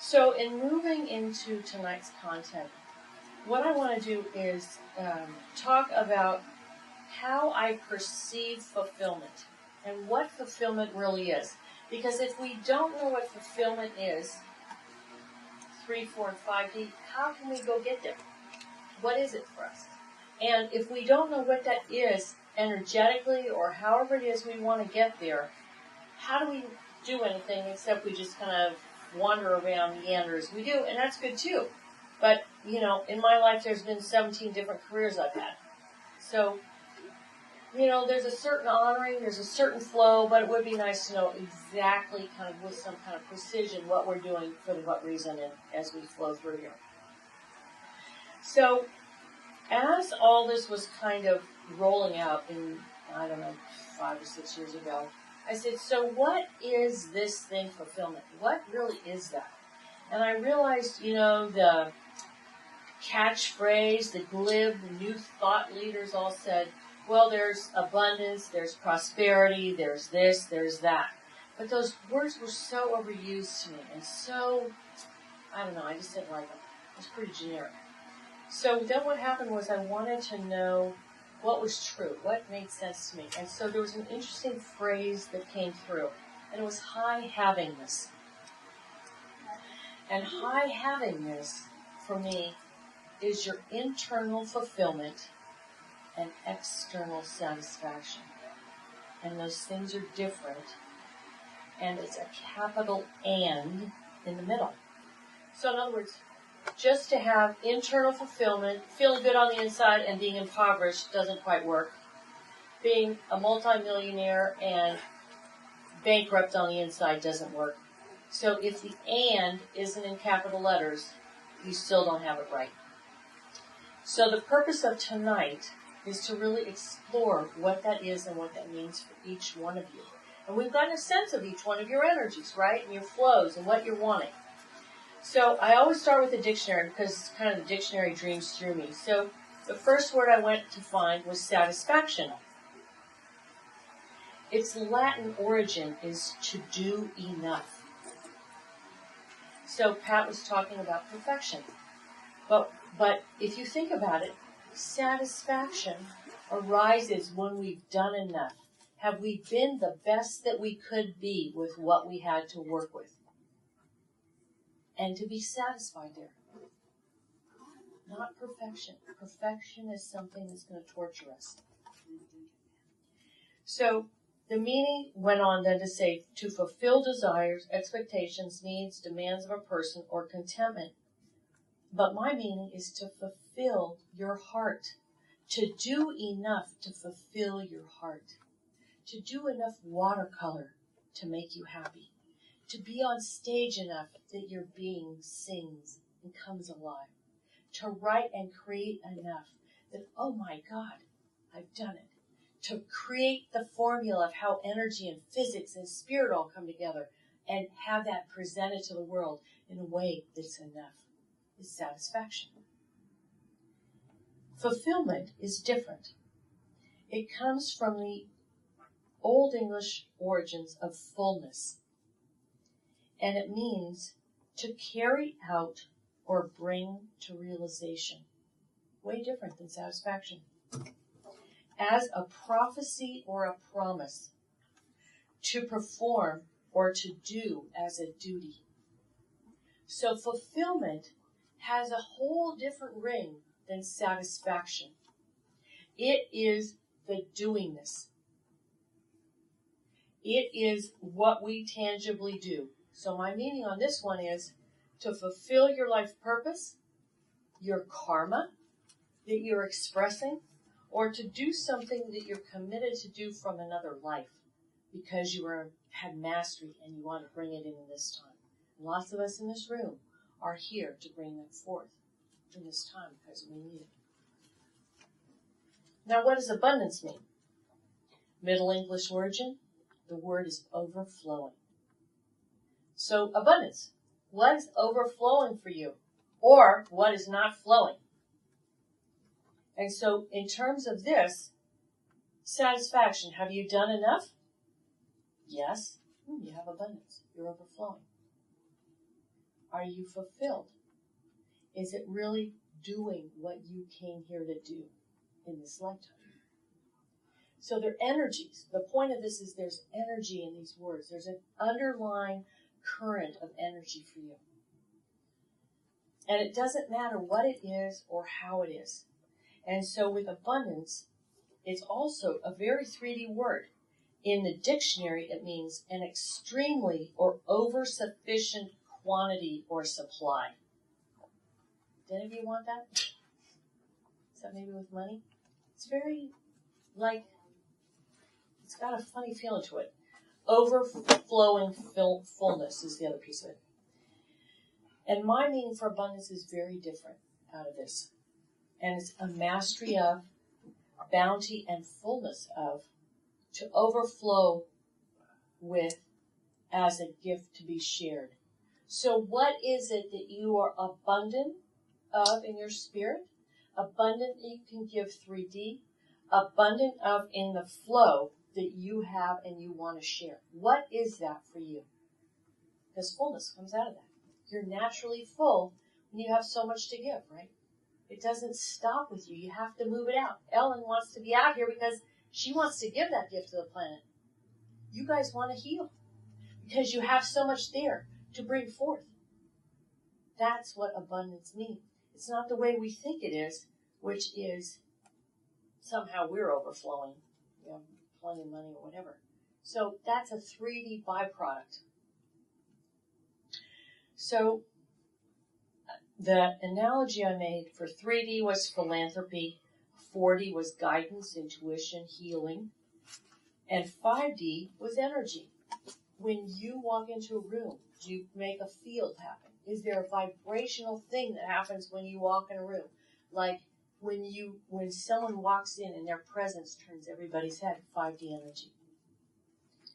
So in moving into tonight's content, what I want to do is talk about how I perceive fulfillment and what fulfillment really is. Because if we don't know what fulfillment is, 3, 4, and 5D, how can we go get there? What is it for us? And if we don't know what that is energetically or however it is we want to get there, how do we do anything except we just kind of wander around, meander as we do, and that's good too. But, you know, in my life there's been 17 different careers I've had. So, you know, there's a certain honoring, there's a certain flow, but it would be nice to know exactly kind of with some kind of precision what we're doing for what reason and as we flow through here. So, as all this was kind of rolling out in, I don't know, 5 or 6 years ago, I said, so what is this thing, fulfillment? What really is that? And I realized, you know, the catchphrase, the glib, the new thought leaders all said, well, there's abundance, there's prosperity, there's this, there's that. But those words were so overused to me and so, I don't know, I just didn't like them. It was pretty generic. So then what happened was I wanted to know what was true, what made sense to me. And so there was an interesting phrase that came through, and it was high havingness. And high havingness, for me, is your internal fulfillment and external satisfaction. And those things are different, and it's a capital "and" in the middle. So in other words, just to have internal fulfillment, feeling good on the inside and being impoverished doesn't quite work. Being a multimillionaire and bankrupt on the inside doesn't work. So if the "and" isn't in capital letters, you still don't have it right. So the purpose of tonight is to really explore what that is and what that means for each one of you. And we've gotten a sense of each one of your energies, right? And your flows and what you're wanting. So I always start with the dictionary because it's kind of the dictionary dreams through me. So the first word I went to find was satisfaction. Its Latin origin is to do enough. So Pat was talking about perfection. But if you think about it, satisfaction arises when we've done enough. Have we been the best that we could be with what we had to work with? And to be satisfied there. Not perfection. Perfection is something that's going to torture us. So the meaning went on then to say, to fulfill desires, expectations, needs, demands of a person, or contentment. But my meaning is to fulfill your heart. To do enough to fulfill your heart. To do enough watercolor to make you happy. To be on stage enough that your being sings and comes alive. To write and create enough that, oh my God, I've done it. To create the formula of how energy and physics and spirit all come together and have that presented to the world in a way that's enough is satisfaction. Fulfillment is different. It comes from the Old English origins of fullness. And it means to carry out or bring to realization. Way different than satisfaction. As a prophecy or a promise. To perform or to do as a duty. So fulfillment has a whole different ring than satisfaction. It is the doingness. It is what we tangibly do. So my meaning on this one is to fulfill your life purpose, your karma that you're expressing, or to do something that you're committed to do from another life because you had mastery and you want to bring it in this time. And lots of us in this room are here to bring that forth in this time because we need it. Now, what does abundance mean? Middle English origin, the word is overflowing. So, abundance. What is overflowing for you? Or what is not flowing? And so, in terms of this, satisfaction, have you done enough? Yes. You have abundance. You're overflowing. Are you fulfilled? Is it really doing what you came here to do in this lifetime? So they're energies. The point of this is there's energy in these words. There's an underlying current of energy for you. And it doesn't matter what it is or how it is. And so with abundance, it's also a very 3D word. In the dictionary, it means an extremely or over-sufficient quantity or supply. Did any of you want that? Is that maybe with money? It's very, it's got a funny feeling to it. Overflowing fullness is the other piece of it. And my meaning for abundance is very different out of this. And it's a mastery of, bounty and fullness of, to overflow with as a gift to be shared. So what is it that you are abundant of in your spirit? Abundant you can give 3D. Abundant of in the flow that you have and you want to share. What is that for you? Because fullness comes out of that. You're naturally full when you have so much to give, right? It doesn't stop with you. You have to move it out. Ellen wants to be out here because she wants to give that gift to the planet. You guys want to heal because you have so much there to bring forth. That's what abundance means. It's not the way we think it is, which is somehow we're overflowing, plenty of money or whatever. So that's a 3D byproduct. So the analogy I made for 3D was philanthropy, 4D was guidance, intuition, healing, and 5D was energy. When you walk into a room, do you make a field happen? Is there a vibrational thing that happens when you walk in a room? Like when someone walks in and their presence turns everybody's head, 5D energy.